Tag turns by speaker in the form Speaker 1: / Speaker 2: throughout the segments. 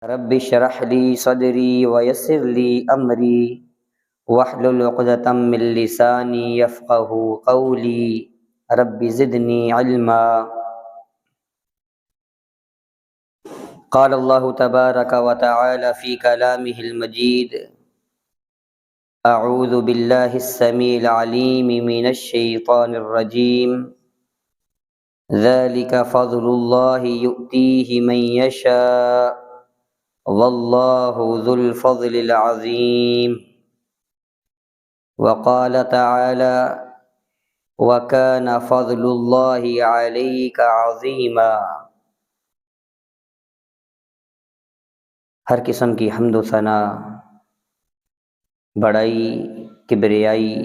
Speaker 1: رب اشرح لي صدري ويسر لي امري واحلل عقدة من لساني يفقهوا قولي رب زدني علما. قال الله تبارك وتعالى في كلامه المجيد: اعوذ بالله السميع العليم من الشيطان الرجيم. ذلك فضل الله يؤتيه من يشاء واللہ ذو الفضل العظیم. وقال تعالی: وکان فضل اللہ علیک عظیما. ہر قسم کی حمد و ثنا، بڑائی، کبریائی،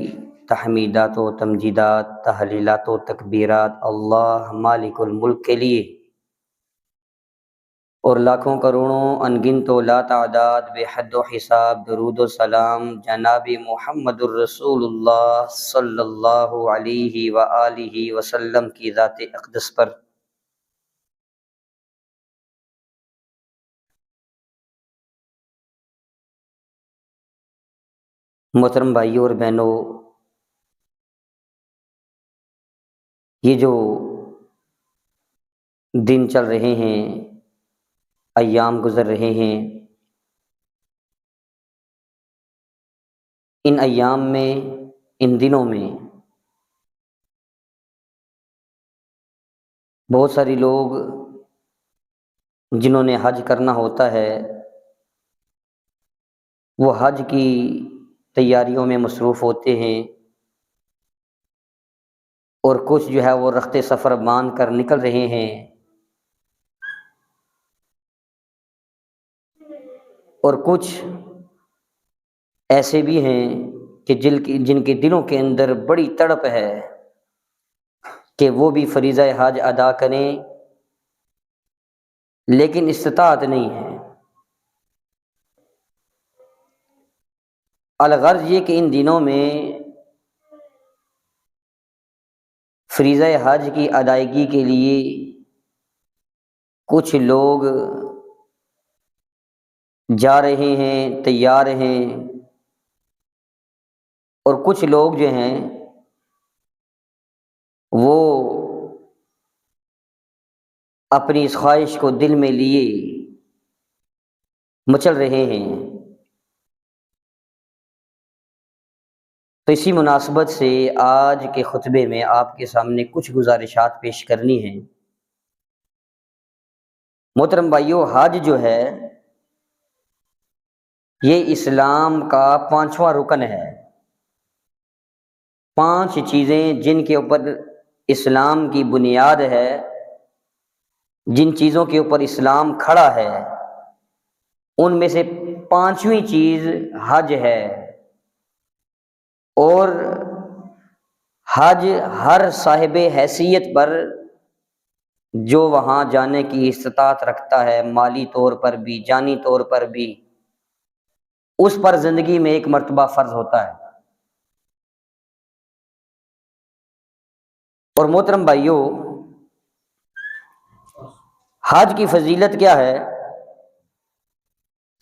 Speaker 1: تحمیدات و تمجیدات، تحلیلات و تکبیرات اللہ مالک الملک کے لیے، اور لاکھوں کروڑوں انگنت و لا تعداد بے حد و حساب درود و سلام جناب محمد الرسول اللہ صلی اللہ علیہ وآلہ وسلم کی ذات اقدس پر. محترم بھائیوں اور بہنوں، یہ جو دن چل رہے ہیں، ایام گزر رہے ہیں، ان ایام میں، ان دنوں میں بہت سارے لوگ جنہوں نے حج کرنا ہوتا ہے وہ حج کی تیاریوں میں مصروف ہوتے ہیں، اور کچھ جو ہے وہ رخت سفر باندھ کر نکل رہے ہیں، اور کچھ ایسے بھی ہیں کہ جن کے دلوں کے اندر بڑی تڑپ ہے کہ وہ بھی فریضہ حج ادا کریں، لیکن استطاعت نہیں ہے. الغرض یہ کہ ان دنوں میں فریضہ حج کی ادائیگی کے لیے کچھ لوگ جا رہے ہیں، تیار ہیں، اور کچھ لوگ جو ہیں وہ اپنی اس خواہش کو دل میں لیے مچل رہے ہیں. تو اسی مناسبت سے آج کے خطبے میں آپ کے سامنے کچھ گزارشات پیش کرنی ہیں. محترم بھائیو، حج جو ہے یہ اسلام کا 5واں رکن ہے. 5 چیزیں جن کے اوپر اسلام کی بنیاد ہے، جن چیزوں کے اوپر اسلام کھڑا ہے، ان میں سے 5ویں چیز حج ہے. اور حج ہر صاحب حیثیت پر جو وہاں جانے کی استطاعت رکھتا ہے، مالی طور پر بھی، جانی طور پر بھی، اس پر زندگی میں ایک مرتبہ فرض ہوتا ہے. اور محترم بھائیوں، حج کی فضیلت کیا ہے؟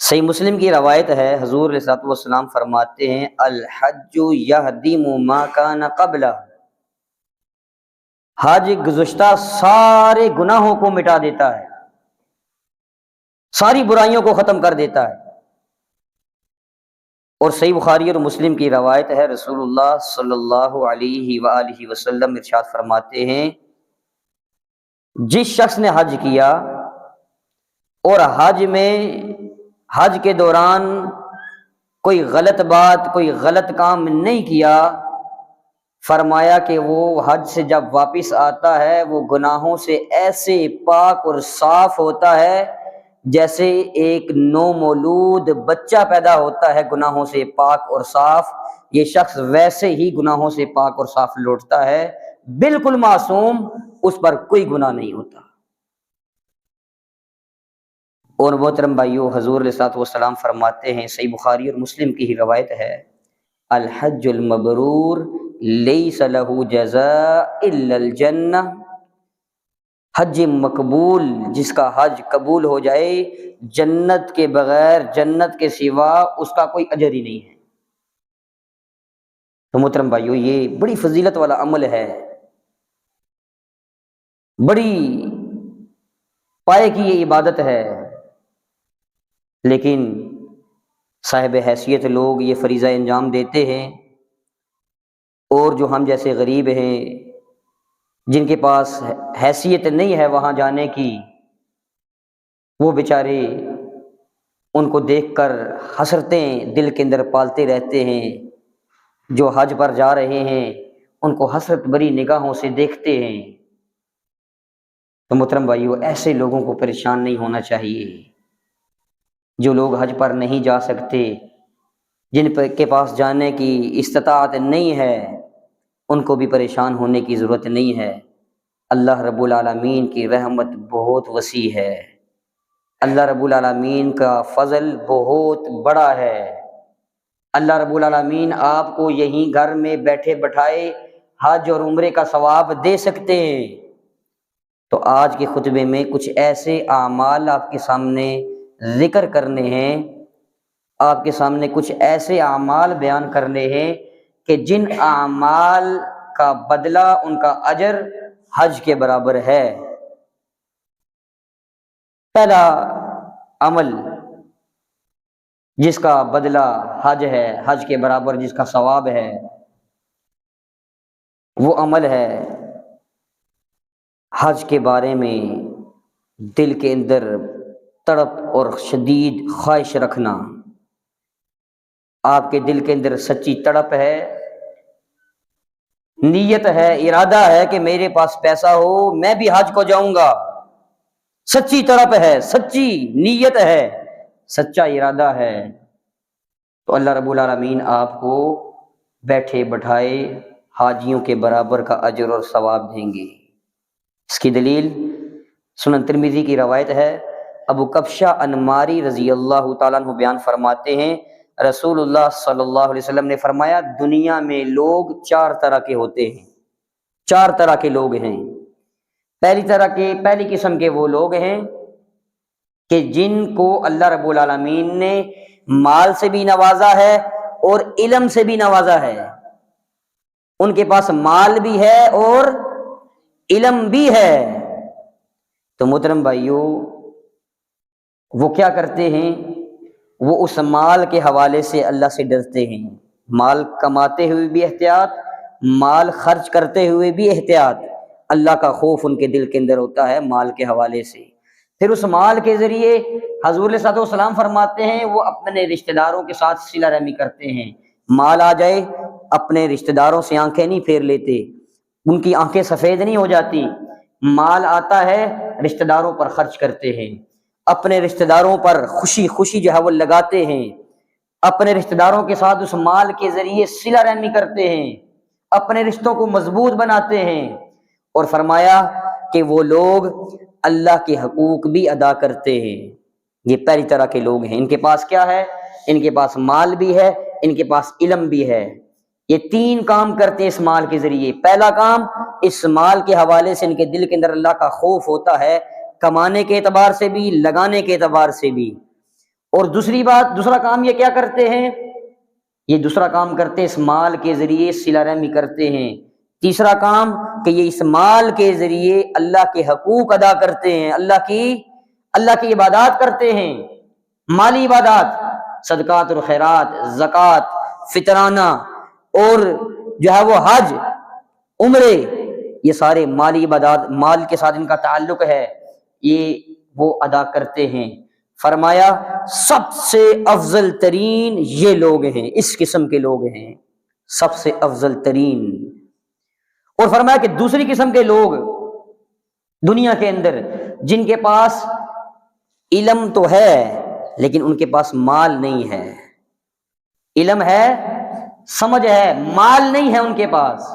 Speaker 1: صحیح مسلم کی روایت ہے، حضور علیہ الصلوۃ والسلام فرماتے ہیں: الحج یہدم ما کان قبلہ. حج گزشتہ سارے گناہوں کو مٹا دیتا ہے، ساری برائیوں کو ختم کر دیتا ہے. اور صحیح بخاری اور مسلم کی روایت ہے، رسول اللہ صلی اللہ علیہ وآلہ وسلم ارشاد فرماتے ہیں: جس شخص نے حج کیا اور حج کے دوران کوئی غلط بات، کوئی غلط کام نہیں کیا، فرمایا کہ وہ حج سے جب واپس آتا ہے وہ گناہوں سے ایسے پاک اور صاف ہوتا ہے جیسے ایک نومولود بچہ پیدا ہوتا ہے گناہوں سے پاک اور صاف. یہ شخص ویسے ہی گناہوں سے پاک اور صاف لوٹتا ہے، بالکل معصوم، اس پر کوئی گناہ نہیں ہوتا. اور محترم بھائیو، حضور علیہ الصلوۃ والسلام فرماتے ہیں، صحیح بخاری اور مسلم کی ہی روایت ہے: الحج المبرور لیس لہ جزاء الا الجنہ. حج مقبول، جس کا حج قبول ہو جائے، جنت کے بغیر، جنت کے سوا اس کا کوئی اجر ہی نہیں ہے۔ تو محترم بھائیو، یہ بڑی فضیلت والا عمل ہے، بڑی پائے کی یہ عبادت ہے، لیکن صاحب حیثیت لوگ یہ فریضہ انجام دیتے ہیں، اور جو ہم جیسے غریب ہیں، جن کے پاس حیثیت نہیں ہے وہاں جانے کی، وہ بیچارے ان کو دیکھ کر حسرتیں دل کے اندر پالتے رہتے ہیں۔ جو حج پر جا رہے ہیں ان کو حسرت بری نگاہوں سے دیکھتے ہیں۔ تو محترم بھائیو، ایسے لوگوں کو پریشان نہیں ہونا چاہیے۔ جو لوگ حج پر نہیں جا سکتے، جن کے پاس جانے کی استطاعت نہیں ہے، ان کو بھی پریشان ہونے کی ضرورت نہیں ہے۔ اللہ رب العالمین کی رحمت بہت وسیع ہے، اللہ رب العالمین کا فضل بہت بڑا ہے۔ اللہ رب العالمین آپ کو یہیں گھر میں بیٹھے بٹھائے حج اور عمرے کا ثواب دے سکتے ہیں۔ تو آج کے خطبے میں کچھ ایسے اعمال آپ کے سامنے ذکر کرنے ہیں، آپ کے سامنے کچھ ایسے اعمال بیان کرنے ہیں کہ جن اعمال کا بدلہ، ان کا اجر حج کے برابر ہے۔ پہلا عمل جس کا بدلہ حج ہے، حج کے برابر جس کا ثواب ہے، وہ عمل ہے حج کے بارے میں دل کے اندر تڑپ اور شدید خواہش رکھنا۔ آپ کے دل کے اندر سچی تڑپ ہے، نیت ہے، ارادہ ہے کہ میرے پاس پیسہ ہو میں بھی حج کو جاؤں گا، سچی تڑپ ہے، سچی نیت ہے، سچا ارادہ ہے، تو اللہ رب العالمین آپ کو بیٹھے بٹھائے حاجیوں کے برابر کا اجر اور ثواب دیں گے۔ اس کی دلیل سنن ترمذی کی روایت ہے، ابو کبشہ انماری رضی اللہ تعالیٰ عنہ بیان فرماتے ہیں، رسول اللہ صلی اللہ علیہ وسلم نے فرمایا، دنیا میں لوگ چار طرح کے ہوتے ہیں، چار طرح کے لوگ ہیں۔ پہلی قسم کے وہ لوگ ہیں کہ جن کو اللہ رب العالمین نے مال سے بھی نوازا ہے اور علم سے بھی نوازا ہے۔ ان کے پاس مال بھی ہے اور علم بھی ہے۔ تو محترم بھائیو، وہ کیا کرتے ہیں؟ وہ اس مال کے حوالے سے اللہ سے ڈرتے ہیں، مال کماتے ہوئے بھی احتیاط، مال خرچ کرتے ہوئے بھی احتیاط۔ اللہ کا خوف ان کے دل کے اندر ہوتا ہے مال کے حوالے سے۔ پھر اس مال کے ذریعے حضور صلی اللہ علیہ وسلم فرماتے ہیں وہ اپنے رشتہ داروں کے ساتھ صلہ رحمی کرتے ہیں۔ مال آ جائے اپنے رشتہ داروں سے آنکھیں نہیں پھیر لیتے، ان کی آنکھیں سفید نہیں ہو جاتی۔ مال آتا ہے رشتہ داروں پر خرچ کرتے ہیں، اپنے رشتہ داروں پر خوشی خوشی جو ہے وہ لگاتے ہیں، اپنے رشتہ داروں کے ساتھ اس مال کے ذریعے صلہ رحمی کرتے ہیں، اپنے رشتوں کو مضبوط بناتے ہیں۔ اور فرمایا کہ وہ لوگ اللہ کے حقوق بھی ادا کرتے ہیں۔ یہ پہلی طرح کے لوگ ہیں۔ ان کے پاس کیا ہے؟ ان کے پاس مال بھی ہے، ان کے پاس علم بھی ہے۔ یہ تین کام کرتے ہیں اس مال کے ذریعے۔ پہلا کام، اس مال کے حوالے سے ان کے دل کے اندر اللہ کا خوف ہوتا ہے، کمانے کے اعتبار سے بھی، لگانے کے اعتبار سے بھی۔ اور دوسرا کام یہ کیا کرتے ہیں؟ یہ دوسرا کام کرتے اس مال کے ذریعے صلہ رحمی کرتے ہیں۔ تیسرا کام کہ یہ اس مال کے ذریعے اللہ کے حقوق ادا کرتے ہیں، اللہ کی عبادات کرتے ہیں، مالی عبادات، صدقات اور خیرات، زکوٰۃ، فطرانہ، اور جو ہے وہ حج، عمرے، یہ سارے مالی عبادات، مال کے ساتھ ان کا تعلق ہے، یہ وہ ادا کرتے ہیں۔ فرمایا سب سے افضل ترین یہ لوگ ہیں، اس قسم کے لوگ ہیں، سب سے افضل ترین۔ اور فرمایا کہ دوسری قسم کے لوگ دنیا کے اندر جن کے پاس علم تو ہے لیکن ان کے پاس مال نہیں ہے، علم ہے، سمجھ ہے، مال نہیں ہے ان کے پاس۔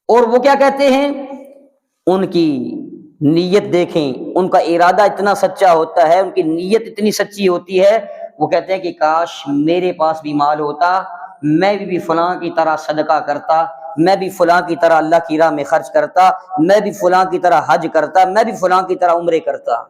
Speaker 1: اور وہ کیا کہتے ہیں؟ ان کی نیت دیکھیں، ان کا ارادہ اتنا سچا ہوتا ہے، ان کی نیت اتنی سچی ہوتی ہے، وہ کہتے ہیں کہ کاش میرے پاس بھی مال ہوتا، میں بھی فلاں کی طرح صدقہ کرتا، میں بھی فلاں کی طرح اللہ کی راہ میں خرچ کرتا، میں بھی فلاں کی طرح حج کرتا، میں بھی فلاں کی طرح عمرے کرتا،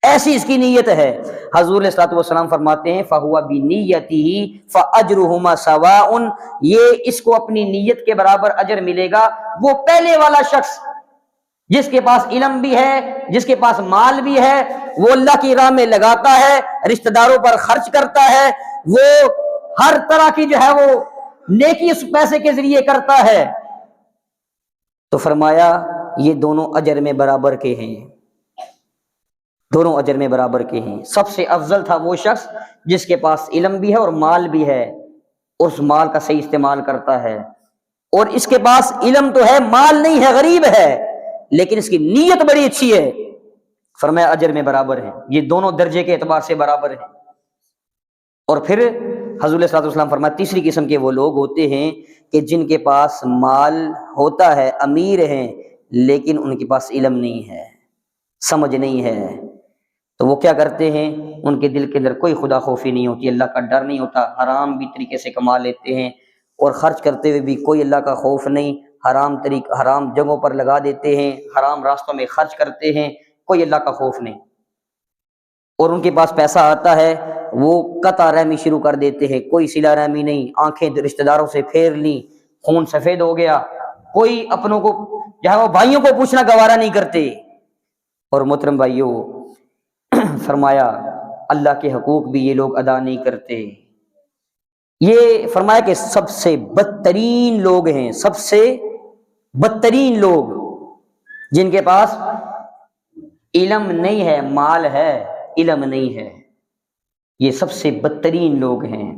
Speaker 1: ایسی اس کی نیت ہے۔ حضور علیہ الصلوۃ والسلام فرماتے ہیں فَهُوَ بِنِيَّتِهِ فَأَجْرُهُمَا سَوَاءٌ، یہ اس کو اپنی نیت کے برابر اجر ملے گا۔ وہ پہلے والا شخص جس کے پاس علم بھی ہے، جس کے پاس مال بھی ہے، وہ اللہ کی راہ میں لگاتا ہے، رشتہ داروں پر خرچ کرتا ہے، وہ ہر طرح کی جو ہے وہ نیکی اس پیسے کے ذریعے کرتا ہے، تو فرمایا یہ دونوں اجر میں برابر کے ہیں، دونوں اجر میں برابر کے ہیں۔ سب سے افضل تھا وہ شخص جس کے پاس علم بھی ہے اور مال بھی ہے، اس مال کا صحیح استعمال کرتا ہے، اور اس کے پاس علم تو ہے، مال نہیں ہے، غریب ہے، لیکن اس کی نیت بڑی اچھی ہے، فرمایا اجر میں برابر ہے، یہ دونوں درجے کے اعتبار سے برابر ہیں۔ اور پھر حضور صلی اللہ علیہ وسلم فرمایا تیسری قسم کے وہ لوگ ہوتے ہیں کہ جن کے پاس مال ہوتا ہے، امیر ہیں، لیکن ان کے پاس علم نہیں ہے، سمجھ نہیں ہے، تو وہ کیا کرتے ہیں، ان کے دل کے اندر کوئی خدا خوفی نہیں ہوتی، اللہ کا ڈر نہیں ہوتا، حرام بھی طریقے سے کما لیتے ہیں، اور خرچ کرتے ہوئے بھی کوئی اللہ کا خوف نہیں، حرام جگہوں پر لگا دیتے ہیں، حرام راستوں میں خرچ کرتے ہیں، کوئی اللہ کا خوف نہیں، اور ان کے پاس پیسہ آتا ہے وہ قطع رحمی شروع کر دیتے ہیں، کوئی صلہ رحمی نہیں، آنکھیں رشتہ داروں سے پھیر لیں، خون سفید ہو گیا، کوئی اپنوں کو جہاں وہ بھائیوں کو پوچھنا گوارا نہیں کرتے۔ اور محترم بھائیوں، فرمایا اللہ کے حقوق بھی یہ لوگ ادا نہیں کرتے، یہ فرمایا کہ سب سے بدترین لوگ ہیں، سب سے بدترین لوگ جن کے پاس علم نہیں ہے، مال ہے، علم نہیں ہے، یہ سب سے بدترین لوگ ہیں۔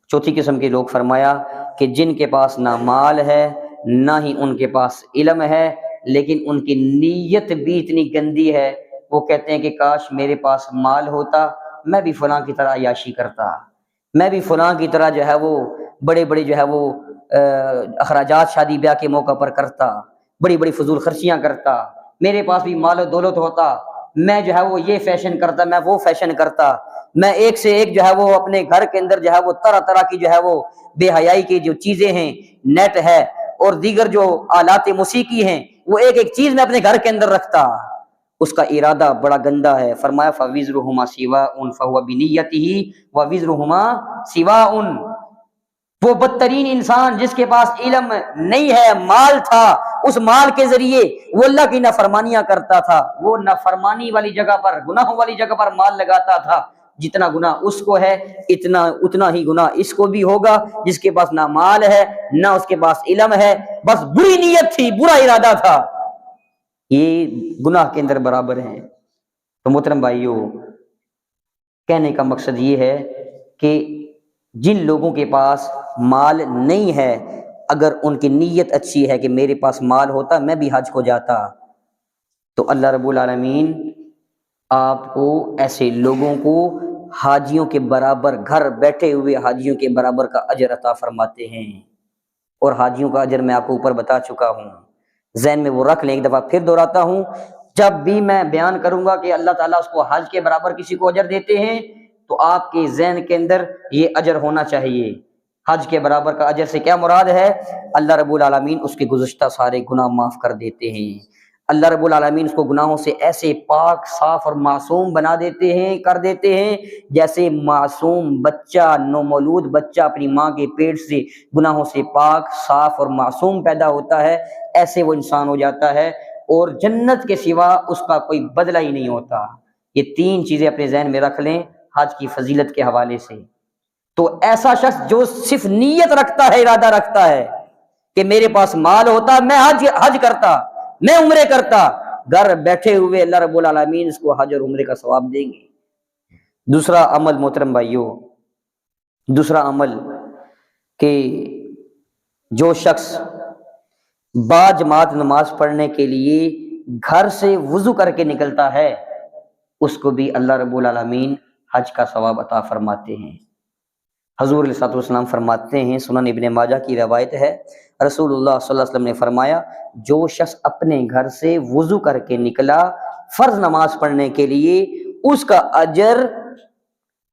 Speaker 1: چوتھی قسم کے لوگ فرمایا کہ جن کے پاس نہ مال ہے نہ ہی ان کے پاس علم ہے، لیکن ان کی نیت بھی اتنی گندی ہے، وہ کہتے ہیں کہ کاش میرے پاس مال ہوتا، میں بھی فلاں کی طرح عیاشی کرتا، میں بھی فلاں کی طرح جو ہے وہ بڑے بڑے جو ہے وہ اخراجات شادی بیاہ کے موقع پر کرتا، بڑی بڑی فضول خرچیاں کرتا، میرے پاس بھی مال و دولت ہوتا، میں جو ہے وہ یہ فیشن کرتا، میں وہ فیشن کرتا، میں ایک سے ایک جو ہے وہ اپنے گھر کے اندر جو ہے وہ طرح طرح کی جو ہے وہ بے حیائی کی جو چیزیں ہیں، نیٹ ہے اور دیگر جو آلات موسیقی ہیں، وہ ایک ایک چیز میں اپنے گھر کے اندر رکھتا، اس کا ارادہ بڑا گندا ہے۔ فرمایا فَوِزْرُهُمَا سِوَاءٌ فَهُوَ بِنِيَّتِهِ وَوِزْرُهُمَا سِوَاءٌ، وہ بدترین انسان جس کے پاس علم نہیں ہے، مال تھا، اس مال کے ذریعے وہ اللہ کی نافرمانیاں کرتا تھا، وہ نافرمانی والی جگہ پر، گناہوں والی جگہ پر مال لگاتا تھا، جتنا گناہ اس کو ہے اتنا ہی گناہ اس کو بھی ہوگا، جس کے پاس نہ مال ہے نہ اس کے پاس علم ہے، بس بری نیت تھی، برا ارادہ تھا، یہ گناہ کے اندر برابر ہیں۔ تو محترم بھائیوں، کہنے کا مقصد یہ ہے کہ جن لوگوں کے پاس مال نہیں ہے، اگر ان کی نیت اچھی ہے کہ میرے پاس مال ہوتا میں بھی حج کو جاتا، تو اللہ رب العالمین آپ کو ایسے لوگوں کو حاجیوں کے برابر، گھر بیٹھے ہوئے حاجیوں کے برابر کا اجر عطا فرماتے ہیں۔ اور حاجیوں کا اجر میں آپ کو اوپر بتا چکا ہوں، ذہن میں وہ رکھ لیں، ایک دفعہ پھر دہراتا ہوں، جب بھی میں بیان کروں گا کہ اللہ تعالیٰ اس کو حج کے برابر کسی کو اجر دیتے ہیں، تو آپ کے ذہن کے اندر یہ اجر ہونا چاہیے۔ حج کے برابر کا اجر سے کیا مراد ہے؟ اللہ رب العالمین اس کے گزشتہ سارے گناہ معاف کر دیتے ہیں، اللہ رب العالمین اس کو گناہوں سے ایسے پاک، صاف اور معصوم بنا دیتے ہیں، کر دیتے ہیں، جیسے معصوم بچہ، نومولود بچہ اپنی ماں کے پیٹ سے گناہوں سے پاک، صاف اور معصوم پیدا ہوتا ہے، ایسے وہ انسان ہو جاتا ہے، اور جنت کے سوا اس کا کوئی بدلہ ہی نہیں ہوتا۔ یہ تین چیزیں اپنے ذہن میں رکھ لیں حج کی فضیلت کے حوالے سے۔ تو ایسا شخص جو صرف نیت رکھتا ہے، ارادہ رکھتا ہے کہ میرے پاس مال ہوتا میں حج کرتا، میں عمرے کرتا، گھر بیٹھے ہوئے اللہ رب العالمین اس کو حج اور عمرے کا ثواب دیں گے۔ دوسرا عمل محترم بھائیوں، دوسرا عمل کہ جو شخص با جماعت نماز پڑھنے کے لیے گھر سے وضو کر کے نکلتا ہے، اس کو بھی اللہ رب العالمین حج کا ثواب عطا فرماتے ہیں۔ حضور علیہ الصلوۃ والسلام فرماتے ہیں، سنن ابن ماجہ کی روایت ہے، رسول اللہ صلی اللہ علیہ وسلم نے فرمایا، جو شخص اپنے گھر سے وضو کر کے نکلا فرض نماز پڑھنے کے لیے، اس کا اجر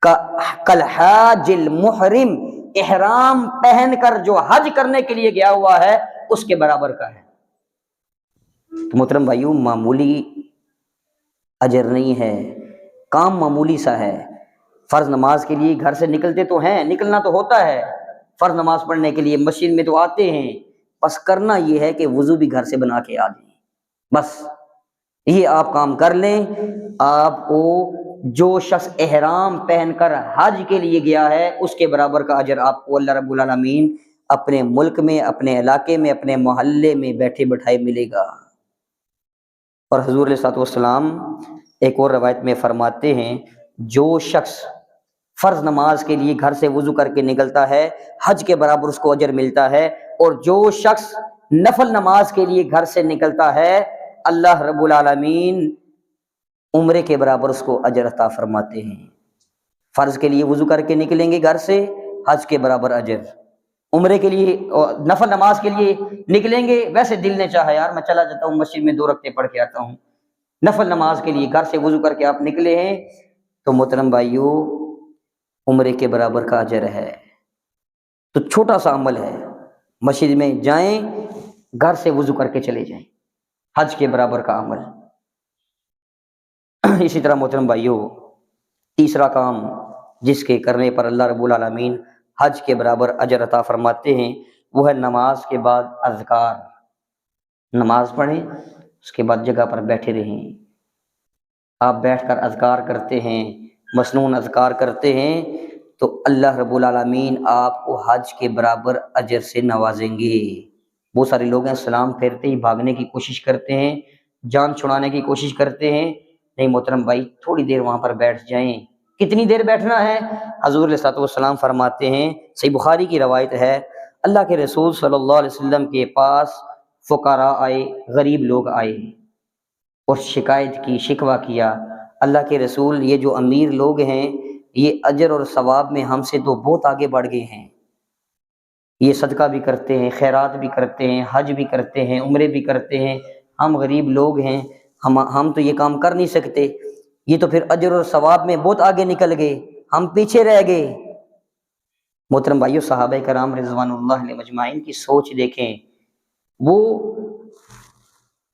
Speaker 1: کالحاج المحرم، احرام پہن کر جو حج کرنے کے لیے گیا ہوا ہے اس کے برابر کا ہے۔ تو محترم بھائیوں، معمولی اجر نہیں ہے، کام معمولی سا ہے۔ فرض نماز کے لیے گھر سے نکلتے تو ہیں، نکلنا تو ہوتا ہے، فرض نماز پڑھنے کے لیے مسجد میں تو آتے ہیں، بس کرنا یہ ہے کہ وضو بھی گھر سے بنا کے آ جائیں، بس یہ آپ کام کر لیں۔ آپ کو جو شخص احرام پہن کر حج کے لیے گیا ہے اس کے برابر کا اجر آپ کو اللہ رب العالمین اپنے ملک میں، اپنے علاقے میں، اپنے محلے میں بیٹھے بٹھائے ملے گا۔ اور حضور علیہ الصلوۃ والسلام ایک اور روایت میں فرماتے ہیں، جو شخص فرض نماز کے لیے گھر سے وضو کر کے نکلتا ہے حج کے برابر اس کو اجر ملتا ہے، اور جو شخص نفل نماز کے لیے گھر سے نکلتا ہے اللہ رب العالمین عمرے کے برابر اس کو اجر عطا فرماتے ہیں۔ فرض کے لیے وضو کر کے نکلیں گے گھر سے، حج کے برابر اجر۔ عمرے کے لیے نفل نماز کے لیے نکلیں گے، ویسے دل نے چاہا یار میں چلا جاتا ہوں مسجد میں 2 رکعتیں پڑھ کے آتا ہوں، نفل نماز کے لیے گھر سے وضو کر کے آپ نکلے ہیں تو محترم بھائیوں عمرے کے برابر کا اجر ہے۔ تو چھوٹا سا عمل ہے، مسجد میں جائیں، گھر سے وضو کر کے چلے جائیں، حج کے برابر کا عمل۔ اسی طرح محترم بھائیوں تیسرا کام جس کے کرنے پر اللہ رب العالمین حج کے برابر اجر عطا فرماتے ہیں وہ ہے نماز کے بعد اذکار۔ نماز پڑھیں، اس کے بعد جگہ پر بیٹھے رہیں، آپ بیٹھ کر اذکار کرتے ہیں، مسنون اذکار کرتے ہیں تو اللہ رب العالمین آپ کو حج کے برابر اجر سے نوازیں گے۔ بہت سارے لوگ ہیں سلام پھیرتے ہی بھاگنے کی کوشش کرتے ہیں، جان چھڑانے کی کوشش کرتے ہیں۔ نہیں محترم بھائی، تھوڑی دیر وہاں پر بیٹھ جائیں۔ کتنی دیر بیٹھنا ہے؟ حضور علیہ الصلوۃ والسلام فرماتے ہیں، صحیح بخاری کی روایت ہے، اللہ کے رسول صلی اللہ علیہ وسلم کے پاس فقراء آئے، غریب لوگ آئے اور شکایت کی، شکوہ کیا، اللہ کے رسول یہ جو امیر لوگ ہیں یہ اجر اور ثواب میں ہم سے تو بہت آگے بڑھ گئے ہیں، یہ صدقہ بھی کرتے ہیں، خیرات بھی کرتے ہیں، حج بھی کرتے ہیں، عمرے بھی کرتے ہیں، ہم غریب لوگ ہیں، ہم تو یہ کام کر نہیں سکتے، یہ تو پھر اجر اور ثواب میں بہت آگے نکل گئے، ہم پیچھے رہ گئے۔ محترم بھائیو، صحابہ کرام رضوان اللہ علیہ مجمعین کی سوچ دیکھیں، وہ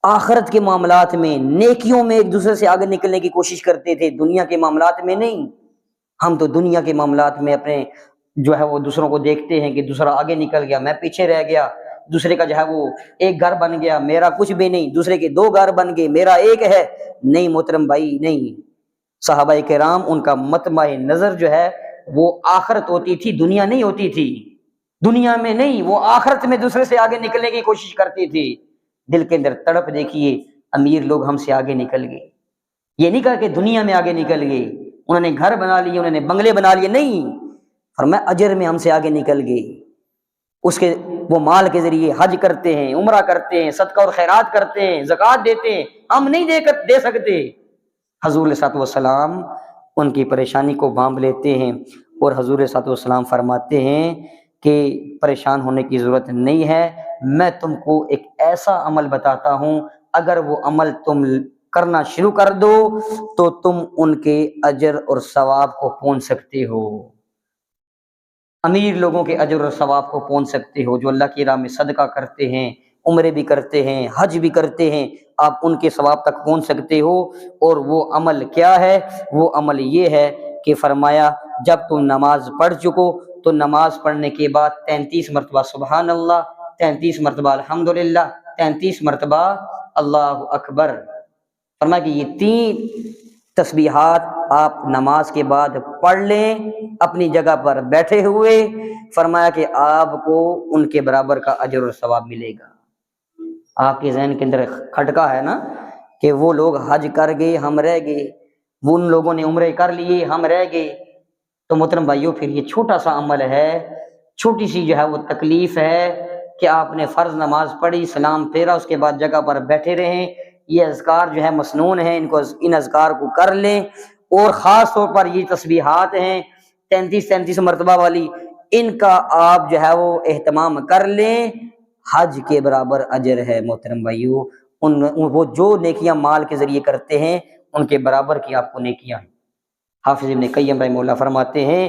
Speaker 1: آخرت کے معاملات میں، نیکیوں میں ایک دوسرے سے آگے نکلنے کی کوشش کرتے تھے، دنیا کے معاملات میں نہیں۔ ہم تو دنیا کے معاملات میں اپنے جو ہے وہ دوسروں کو دیکھتے ہیں کہ دوسرا آگے نکل گیا، میں پیچھے رہ گیا، دوسرے کا جو ہے وہ ایک گھر بن گیا، میرا کچھ بھی نہیں، دوسرے کے 2 گھر بن گئے، میرا ایک ہے۔ نہیں محترم بھائی، نہیں، صحابہ کرام ان کا مطمع نظر جو ہے وہ آخرت ہوتی تھی، دنیا نہیں ہوتی تھی، دنیا میں نہیں، وہ آخرت میں دوسرے سے آگے نکلنے کی کوشش کرتی تھی۔ دل کے اندر تڑپ دیکھیے، امیر لوگ ہم سے آگے نکل گئے، یہ نہیں کہا کہ دنیا میں آگے نکل گئے، انہوں نے گھر بنا لیے، انہوں نے بنگلے بنا لیے، نہیں، فرمایا اجر میں ہم سے آگے نکل گئے، اس کے وہ مال کے ذریعے حج کرتے ہیں، عمرہ کرتے ہیں، صدقہ اور خیرات کرتے ہیں، زکوٰۃ دیتے ہیں، ہم نہیں دے سکتے۔ حضور علیہ الصلوۃ والسلام ان کی پریشانی کو بانپ لیتے ہیں اور حضور علیہ الصلوۃ والسلام فرماتے ہیں کہ پریشان ہونے کی ضرورت نہیں ہے، میں تم کو ایک ایسا عمل بتاتا ہوں، اگر وہ عمل تم کرنا شروع کر دو تو تم ان کے اجر اور ثواب کو پہنچ سکتے ہو، امیر لوگوں کے اجر اور ثواب کو پہنچ سکتے ہو، جو اللہ کی راہ میں صدقہ کرتے ہیں، عمرے بھی کرتے ہیں، حج بھی کرتے ہیں، آپ ان کے ثواب تک پہنچ سکتے ہو۔ اور وہ عمل کیا ہے؟ وہ عمل یہ ہے کہ فرمایا جب تم نماز پڑھ چکو تو نماز پڑھنے کے بعد 33 مرتبہ سبحان اللہ، 33 مرتبہ الحمدللہ، 33 مرتبہ اللہ اکبر۔ فرمایا کہ یہ 3 تسبیحات آپ نماز کے بعد پڑھ لیں اپنی جگہ پر بیٹھے ہوئے، فرمایا کہ آپ کو ان کے برابر کا اجر اور ثواب ملے گا۔ آپ کے ذہن کے اندر کھٹکا ہے نا کہ وہ لوگ حج کر گئے، ہم رہ گئے، وہ ان لوگوں نے عمرے کر لیے، ہم رہ گئے۔ تو محترم بھائیوں، پھر یہ چھوٹا سا عمل ہے، چھوٹی سی جو ہے وہ تکلیف ہے کہ آپ نے فرض نماز پڑھی، سلام پھیرا، اس کے بعد جگہ پر بیٹھے رہیں، یہ اذکار جو ہے مسنون ہیں، ان اذکار کو کر لیں، اور خاص طور پر یہ تسبیحات ہیں 33 مرتبہ والی، ان کا آپ جو ہے وہ اہتمام کر لیں، حج کے برابر اجر ہے محترم بھائیو۔ وہ جو نیکیاں مال کے ذریعے کرتے ہیں ان کے برابر کی آپ کو نیکیاں ہیں۔ حافظ ابن قیم رحمہ اللہ فرماتے ہیں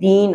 Speaker 1: 3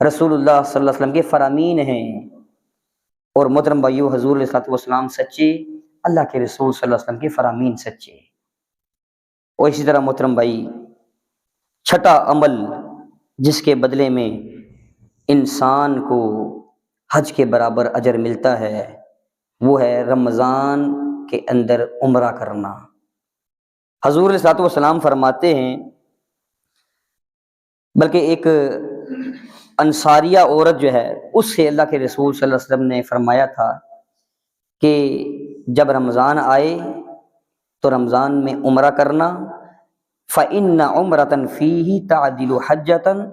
Speaker 1: رسول اللہ صلی اللہ علیہ وسلم کے فرامین ہیں، اور محترم بھائیو حضور علیہ الصلوۃ والسلام سچے، اللہ کے رسول صلی اللہ علیہ وسلم کے فرامین سچے۔ اور اسی طرح محترم بھائی، چھٹا عمل جس کے بدلے میں انسان کو حج کے برابر اجر ملتا ہے وہ ہے رمضان کے اندر عمرہ کرنا۔ حضور علیہ الصلوۃ والسلام فرماتے ہیں، بلکہ ایک انصاریہ عورت جو ہے اس سے اللہ کے رسول صلی اللہ علیہ وسلم نے فرمایا تھا کہ جب رمضان آئے تو رمضان میں عمرہ کرنا، فَإِنَّ عُمْرَةً فِيهِ تَعْدِلُ حَجَّةً،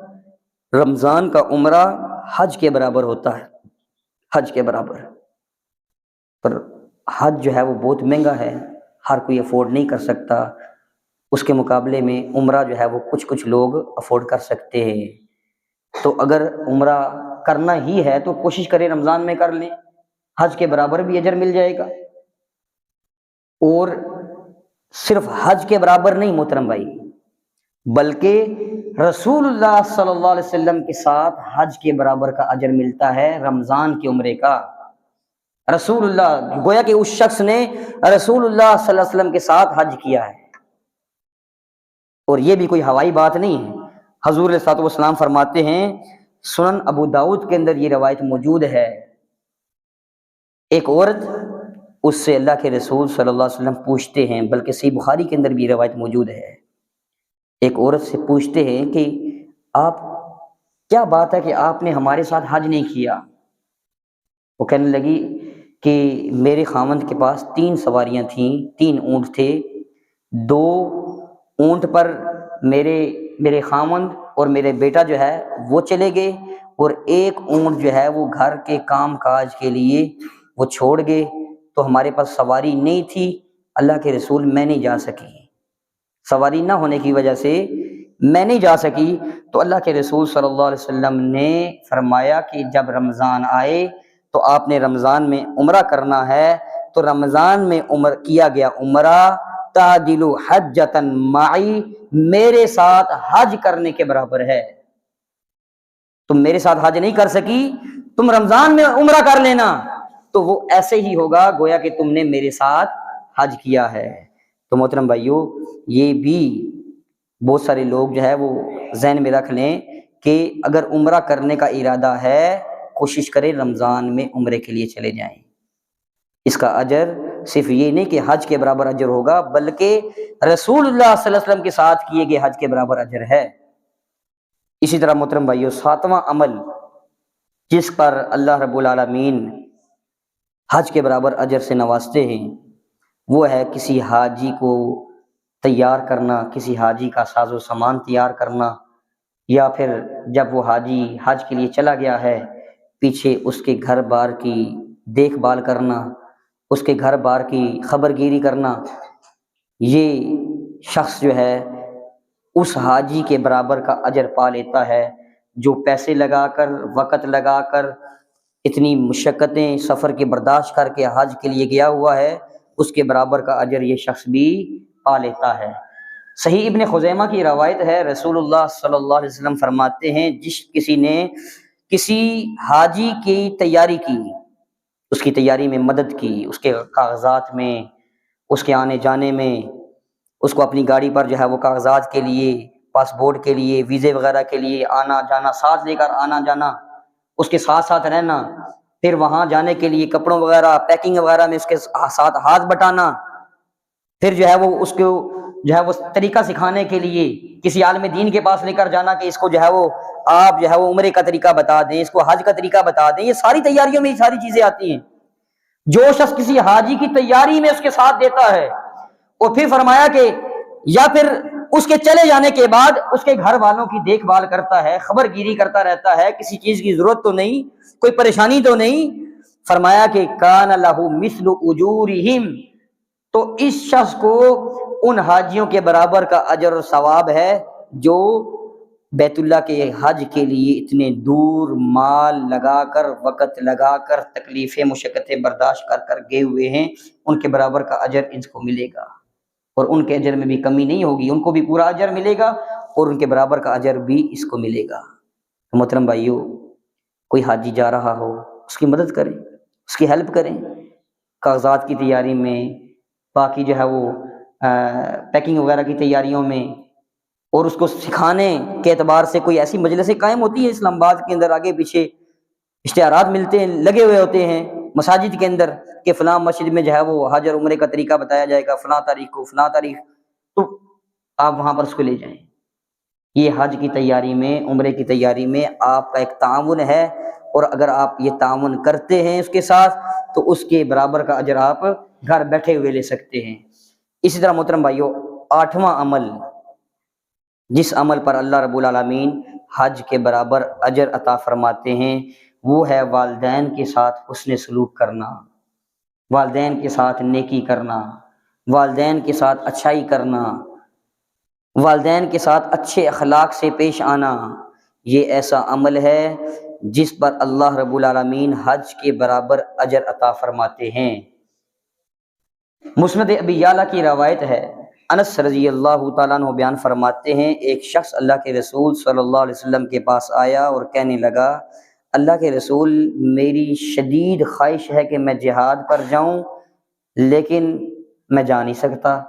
Speaker 1: رمضان کا عمرہ حج کے برابر ہوتا ہے، حج کے برابر۔ پر حج جو ہے وہ بہت مہنگا ہے، ہر کوئی افورڈ نہیں کر سکتا، اس کے مقابلے میں عمرہ جو ہے وہ کچھ لوگ افورڈ کر سکتے ہیں۔ تو اگر عمرہ کرنا ہی ہے تو کوشش کریں رمضان میں کر لیں، حج کے برابر بھی اجر مل جائے گا۔ اور صرف حج کے برابر نہیں محترم بھائی، بلکہ رسول اللہ صلی اللہ علیہ وسلم کے ساتھ حج کے برابر کا اجر ملتا ہے رمضان کے عمرے کا۔ رسول اللہ، گویا کہ اس شخص نے رسول اللہ صلی اللہ علیہ وسلم کے ساتھ حج کیا ہے، اور یہ بھی کوئی ہوائی بات نہیں ہے۔ حضور علیہ الصلوۃ والسلام فرماتے ہیں، سنن ابو داؤد کے اندر یہ روایت موجود ہے، ایک عورت اس سے اللہ کے رسول صلی اللہ علیہ وسلم پوچھتے ہیں، بلکہ صحیح بخاری کے اندر بھی یہ روایت موجود ہے، ایک عورت سے پوچھتے ہیں کہ آپ کیا بات ہے کہ آپ نے ہمارے ساتھ حج نہیں کیا؟ وہ کہنے لگی کہ میرے خاوند کے پاس 3 سواریاں تھیں، 3 اونٹ تھے، 2 اونٹ پر میرے خاوند اور میرے بیٹا جو ہے وہ چلے گئے، اور 1 اونٹ جو ہے وہ گھر کے کام کاج کے لیے وہ چھوڑ گئے، تو ہمارے پاس سواری نہیں تھی، اللہ کے رسول میں نہیں جا سکی، سواری نہ ہونے کی وجہ سے میں نہیں جا سکی۔ تو اللہ کے رسول صلی اللہ علیہ وسلم نے فرمایا کہ جب رمضان آئے تو آپ نے رمضان میں عمرہ کرنا ہے، تو رمضان میں کیا گیا عمرہ تعدل حجۃ معی، میرے ساتھ حج کرنے کے برابر ہے۔ تم میرے ساتھ حج نہیں کر سکی، تم رمضان میں عمرہ کر لینا، تو وہ ایسے ہی ہوگا گویا کہ تم نے میرے ساتھ حج کیا ہے۔ تو محترم بھائیو، یہ بھی بہت سارے لوگ جو ہے وہ ذہن میں رکھ لیں کہ اگر عمرہ کرنے کا ارادہ ہے، کوشش کریں رمضان میں عمرے کے لیے چلے جائیں۔ اس کا اجر صرف یہ نہیں کہ حج کے برابر اجر ہوگا، بلکہ رسول اللہ صلی اللہ علیہ وسلم کے ساتھ کیے گئے حج کے برابر اجر ہے۔ اسی طرح محترم بھائیو، 7واں عمل جس پر اللہ رب العالمین حج کے برابر اجر سے نوازتے ہیں وہ ہے کسی حاجی کو تیار کرنا، کسی حاجی کا ساز و سامان تیار کرنا، یا پھر جب وہ حاجی حج کے لیے چلا گیا ہے پیچھے اس کے گھر بار کی دیکھ بھال کرنا، اس کے گھر بار کی خبر گیری کرنا۔ یہ شخص جو ہے اس حاجی کے برابر کا اجر پا لیتا ہے جو پیسے لگا کر، وقت لگا کر، اتنی مشقتیں سفر کی برداشت کر کے حج کے لیے گیا ہوا ہے، اس کے برابر کا اجر یہ شخص بھی پا لیتا ہے۔ صحیح ابن خزیمہ کی روایت ہے، رسول اللہ صلی اللہ علیہ وسلم فرماتے ہیں، جس کسی نے کسی حاجی کی تیاری کی، اس کی تیاری میں مدد کی، اس کے کاغذات میں، اس کے آنے جانے میں، اس کو اپنی گاڑی پر جو ہے وہ کاغذات کے لیے، پاسپورٹ کے لیے، ویزے وغیرہ کے لیے آنا جانا، ساتھ لے کر آنا جانا، اس کے ساتھ ساتھ رہنا، پھر وہاں جانے کے لیے کپڑوں وغیرہ پیکنگ وغیرہ میں اس کے ساتھ ہاتھ بٹانا، پھر جو ہے وہ اس کو جو ہے وہ طریقہ سکھانے کے لیے کسی عالم دین کے پاس لے کر جانا کہ اس کو جو ہے وہ آپ جو ہے وہ عمرے کا طریقہ بتا دیں، اس کو حج کا طریقہ بتا دیں۔ یہ ساری تیاریوں میں یہ ساری چیزیں آتی ہیں۔ جو شخص کسی حاجی کی تیاری میں اس کے ساتھ دیتا ہے، اور پھر فرمایا کہ یا پھر اس کے چلے جانے کے بعد اس کے گھر والوں کی دیکھ بھال کرتا ہے، خبر گیری کرتا رہتا ہے، کسی چیز کی ضرورت تو نہیں، کوئی پریشانی تو نہیں، فرمایا کہ کان لہ مثل اجورہم، تو اس شخص کو ان حاجیوں کے برابر کا اجر و ثواب ہے جو بیت اللہ کے حج کے لیے اتنے دور مال لگا کر، وقت لگا کر، تکلیفیں مشقتیں برداشت کر کر گئے ہوئے ہیں، ان کے برابر کا اجر ان کو ملے گا، اور ان کے اجر میں بھی کمی نہیں ہوگی، ان کو بھی پورا اجر ملے گا، اور ان کے برابر کا اجر بھی اس کو ملے گا۔ محترم بھائیو، کوئی حاجی جا رہا ہو اس کی مدد کریں، اس کی ہیلپ کریں، کاغذات کی تیاری میں، باقی جو ہے وہ پیکنگ وغیرہ کی تیاریوں میں، اور اس کو سکھانے کے اعتبار سے کوئی ایسی مجلسیں قائم ہوتی ہیں اسلام آباد کے اندر، آگے پیچھے اشتہارات ملتے ہیں، لگے ہوئے ہوتے ہیں مساجد کے اندر کہ فلاں مسجد میں جو ہے وہ حج اور عمرے کا طریقہ بتایا جائے گا فلاں تاریخ کو فلاں تاریخ، تو آپ وہاں پر اس کو لے جائیں۔ یہ حج کی تیاری میں، عمرے کی تیاری میں آپ کا ایک تعاون ہے، اور اگر آپ یہ تعاون کرتے ہیں اس کے ساتھ تو اس کے برابر کا اجر آپ گھر بیٹھے ہوئے لے سکتے ہیں۔ اسی طرح محترم بھائیو، 8واں عمل جس عمل پر اللہ رب العالمین حج کے برابر اجر عطا فرماتے ہیں وہ ہے والدین کے ساتھ حسن سلوک کرنا، والدین کے ساتھ نیکی کرنا، والدین کے ساتھ اچھائی کرنا، والدین کے ساتھ اچھے اخلاق سے پیش آنا۔ یہ ایسا عمل ہے جس پر اللہ رب العالمین حج کے برابر اجر عطا فرماتے ہیں۔ مسند ابی یعلا کی روایت ہے، انس رضی اللہ تعالیٰ عنہ بیان فرماتے ہیں، ایک شخص اللہ کے رسول صلی اللہ علیہ وسلم کے پاس آیا اور کہنے لگا، اللہ کے رسول، میری شدید خواہش ہے کہ میں جہاد پر جاؤں لیکن میں جا نہیں سکتا،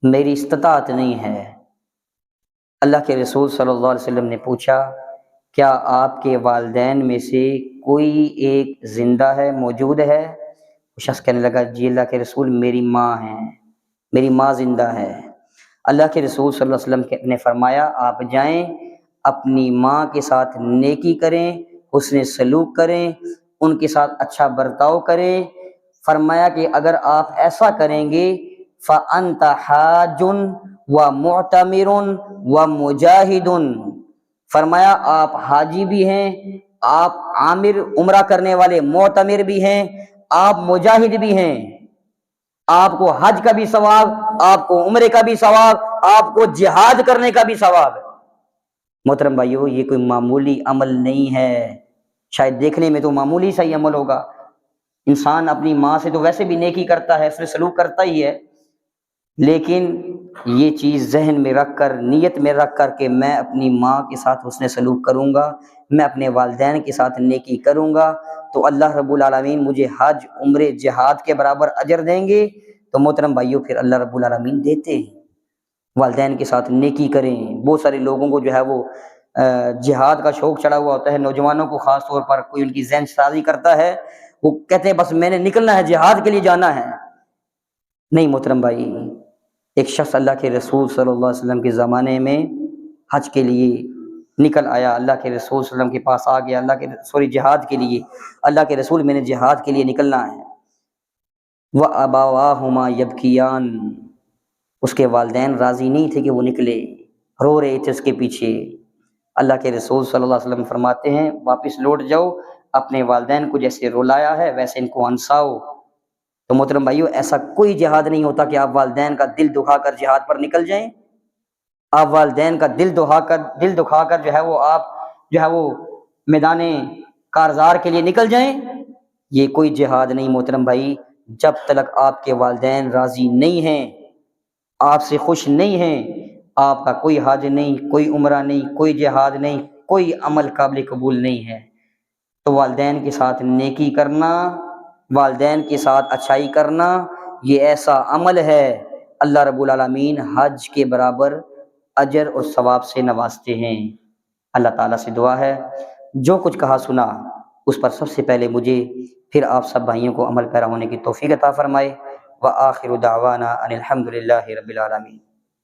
Speaker 1: میری استطاعت نہیں ہے۔ اللہ کے رسول صلی اللہ علیہ وسلم نے پوچھا، کیا آپ کے والدین میں سے کوئی ایک زندہ ہے، موجود ہے؟ وہ شخص کہنے لگا، جی اللہ کے رسول، میری ماں ہے، میری ماں زندہ ہے۔ اللہ کے رسول صلی اللہ علیہ وسلم نے فرمایا، آپ جائیں، اپنی ماں کے ساتھ نیکی کریں، حسن سلوک کریں، ان کے ساتھ اچھا برتاؤ کریں۔ فرمایا کہ اگر آپ ایسا کریں گے فَأَنْتَ حَاجٌ وَمُعْتَمِرٌ وَمُجَاہِدٌ، فرمایا آپ حاجی بھی ہیں، آپ عامر عمرہ کرنے والے معتمر بھی ہیں، آپ مجاہد بھی ہیں، آپ کو حج کا بھی ثواب، آپ کو عمرے کا بھی ثواب، آپ کو جہاد کرنے کا بھی ثواب۔ محترم بھائیو، یہ کوئی معمولی عمل نہیں ہے، شاید دیکھنے میں تو معمولی سا ہی عمل ہوگا، انسان اپنی ماں سے تو ویسے بھی نیکی کرتا ہے، اس سلوک کرتا ہی ہے، لیکن یہ چیز ذہن میں رکھ کر، نیت میں رکھ کر کہ میں اپنی ماں کے ساتھ حسن سلوک کروں گا، میں اپنے والدین کے ساتھ نیکی کروں گا تو اللہ رب العالمین مجھے حج عمرے جہاد کے برابر اجر دیں گے۔ تو محترم بھائیو، پھر اللہ رب العالمین دیتے ہیں۔ والدین کے ساتھ نیکی کریں۔ بہت سارے لوگوں کو جو ہے وہ جہاد کا شوق چڑھا ہوا ہوتا ہے، نوجوانوں کو خاص طور پر کوئی ان کی ذہن سازی کرتا ہے، وہ کہتے ہیں بس میں نے نکلنا ہے، جہاد کے لیے جانا ہے۔ نہیں محترم بھائی، ایک شخص اللہ کے رسول صلی اللہ علیہ وسلم کے زمانے میں حج کے لیے نکل آیا، اللہ کے رسول صلی اللہ علیہ وسلم کے پاس آ گیا، جہاد کے لیے، اللہ کے رسول میں نے جہاد کے لیے نکلنا ہے۔ وَأَبَوَاهُمَا يَبْكِيَانِ، اس کے والدین راضی نہیں تھے کہ وہ نکلے، رو رہے تھے اس کے پیچھے۔ اللہ کے رسول صلی اللہ علیہ وسلم فرماتے ہیں، واپس لوٹ جاؤ، اپنے والدین کو جیسے رلایا ہے ویسے ان کو ہنساؤ۔ تو محترم بھائیو، ایسا کوئی جہاد نہیں ہوتا کہ آپ والدین کا دل دکھا کر جہاد پر نکل جائیں، آپ والدین کا دل دکھا کر جو ہے وہ آپ جو ہے وہ میدان کارزار کے لیے نکل جائیں، یہ کوئی جہاد نہیں محترم بھائی۔ جب تک آپ کے والدین راضی نہیں ہیں، آپ سے خوش نہیں ہیں، آپ کا کوئی حج نہیں، کوئی عمرہ نہیں، کوئی جہاد نہیں، کوئی عمل قابل قبول نہیں ہے۔ تو والدین کے ساتھ نیکی کرنا، والدین کے ساتھ اچھائی کرنا، یہ ایسا عمل ہے اللہ رب العالمین حج کے برابر اجر اور ثواب سے نوازتے ہیں۔ اللہ تعالیٰ سے دعا ہے جو کچھ کہا سنا اس پر سب سے پہلے مجھے پھر آپ سب بھائیوں کو عمل پیرا ہونے کی توفیق عطا فرمائے۔ وآخر دعوانا ان الحمد للہ رب العالمین۔